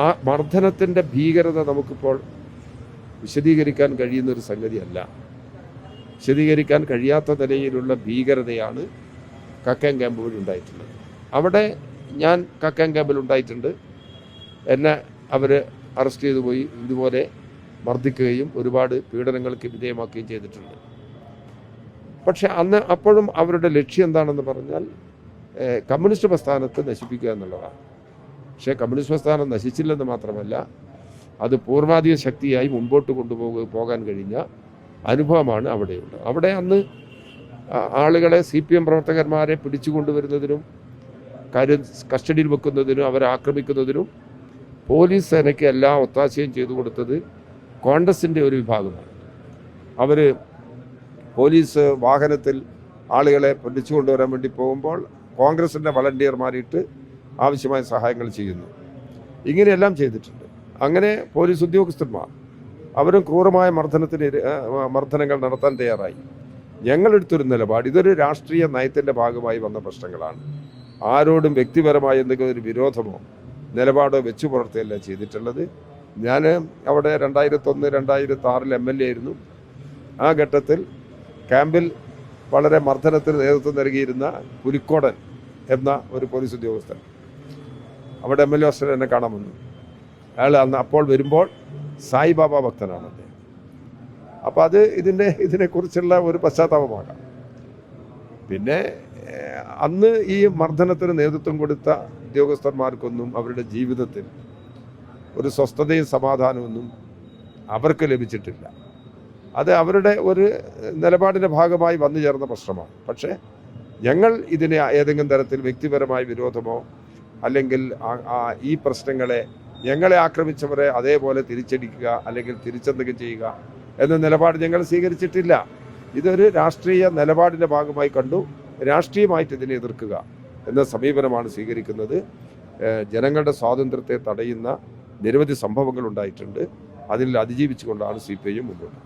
ആ മർദ്ദനത്തിൻ്റെ ഭീകരത നമുക്കിപ്പോൾ വിശദീകരിക്കാൻ കഴിയുന്നൊരു സംഗതിയല്ല. വിശദീകരിക്കാൻ കഴിയാത്ത നിലയിലുള്ള ഭീകരതയാണ് കക്കയം ക്യാമ്പുകളിൽ ഉണ്ടായിട്ടുള്ളത്. അവിടെ ഞാൻ കക്കയം ക്യാമ്പിൽ ഉണ്ടായിട്ടുണ്ട്. എന്നെ അവർ അറസ്റ്റ് ചെയ്തു പോയി ഇതുപോലെ മർദ്ദിക്കുകയും ഒരുപാട് പീഡനങ്ങൾക്ക് വിധേയമാക്കുകയും ചെയ്തിട്ടുണ്ട്. പക്ഷെ അപ്പോഴും അവരുടെ ലക്ഷ്യം എന്താണെന്ന് പറഞ്ഞാൽ കമ്മ്യൂണിസ്റ്റ് പ്രസ്ഥാനത്തെ നശിപ്പിക്കുക എന്നുള്ളതാണ്. പക്ഷേ കമ്മ്യൂണിസ്റ്റ് പ്രസ്ഥാനം നശിച്ചില്ലെന്ന് മാത്രമല്ല, അത് പൂർവാധിക ശക്തിയായി മുമ്പോട്ട് പോകാൻ കഴിഞ്ഞ അനുഭവമാണ് അവിടെയുള്ളത്. അവിടെ അന്ന് ആളുകളെ CPM പ്രവർത്തകന്മാരെ പിടിച്ചുകൊണ്ടുവരുന്നതിനും കസ്റ്റഡിയിൽ വെക്കുന്നതിനും അവരെ ആക്രമിക്കുന്നതിനും പോലീസ് സേനയ്ക്ക് എല്ലാ ഒത്താശയും ചെയ്തു കൊടുത്തത് കോൺഗ്രസിൻ്റെ ഒരു വിഭാഗമാണ്. അവർ പോലീസ് വാഹനത്തിൽ ആളുകളെ പിടിച്ചു കൊണ്ടുവരാൻ വേണ്ടി പോകുമ്പോൾ കോൺഗ്രസിൻ്റെ വളണ്ടിയർമാരിട്ട് ആവശ്യമായ സഹായങ്ങൾ ചെയ്യുന്നു. ഇങ്ങനെയെല്ലാം ചെയ്തിട്ടുണ്ട്. അങ്ങനെ പോലീസ് ഉദ്യോഗസ്ഥന്മാർ അവരും ക്രൂരമായ മർദ്ദനങ്ങൾ നടത്താൻ തയ്യാറായി. ഞങ്ങളെടുത്തൊരു നിലപാട്, ഇതൊരു രാഷ്ട്രീയ നയത്തിൻ്റെ ഭാഗമായി വന്ന പ്രശ്നങ്ങളാണ്. ആരോടും വ്യക്തിപരമായ എന്തെങ്കിലും ഒരു വിരോധമോ നിലപാടോ വെച്ചു പുലർത്തുകയല്ല ചെയ്തിട്ടുള്ളത്. ഞാൻ അവിടെ 2001-2006 MLA ആയിരുന്നു. ആ ഘട്ടത്തിൽ ക്യാമ്പിൽ വളരെ മർദ്ദനത്തിന് നേതൃത്വം നൽകിയിരുന്ന പുലിക്കോടൻ എന്ന ഒരു പോലീസ് ഉദ്യോഗസ്ഥൻ അവിടെ MLA ഹോസ്റ്റലിൽ എന്നെ കാണാൻ വന്നു. അയാൾ അപ്പോൾ വരുമ്പോൾ സായിബാബ ഭക്തനാണ് അദ്ദേഹം. അപ്പോൾ അത് ഇതിനെക്കുറിച്ചുള്ള ഒരു പശ്ചാത്താപമാകാം. പിന്നെ അന്ന് ഈ മർദ്ദനത്തിന് നേതൃത്വം കൊടുത്ത ഉദ്യോഗസ്ഥന്മാർക്കൊന്നും അവരുടെ ജീവിതത്തിൽ ഒരു സ്വസ്ഥതയും സമാധാനമൊന്നും അവർക്ക് ലഭിച്ചിട്ടില്ല. അത് അവരുടെ ഒരു നിലപാടിൻ്റെ ഭാഗമായി വന്നു ചേർന്ന പ്രശ്നമാണ്. പക്ഷേ ഞങ്ങൾ ഇതിനെ ഏതെങ്കിലും തരത്തിൽ വ്യക്തിപരമായ വിരോധമോ അല്ലെങ്കിൽ ഈ പ്രശ്നങ്ങളെ ഞങ്ങളെ ആക്രമിച്ചവരെ അതേപോലെ തിരിച്ചടിക്കുക അല്ലെങ്കിൽ തിരിച്ചെന്തെങ്കിലും ചെയ്യുക എന്ന നിലപാട് ഞങ്ങൾ സ്വീകരിച്ചിട്ടില്ല. ഇതൊരു രാഷ്ട്രീയ നിലപാടിൻ്റെ ഭാഗമായി കണ്ടു. രാഷ്ട്രീയമായിട്ട് ഇതിനെ എതിർക്കുക എന്ന സമീപനമാണ് സ്വീകരിക്കുന്നത്. ജനങ്ങളുടെ സ്വാതന്ത്ര്യത്തെ തടയുന്ന നിരവധി സംഭവങ്ങൾ ഉണ്ടായിട്ടുണ്ട്. അതിൽ അതിജീവിച്ചുകൊണ്ടാണ് CPI മുന്നോട്ട്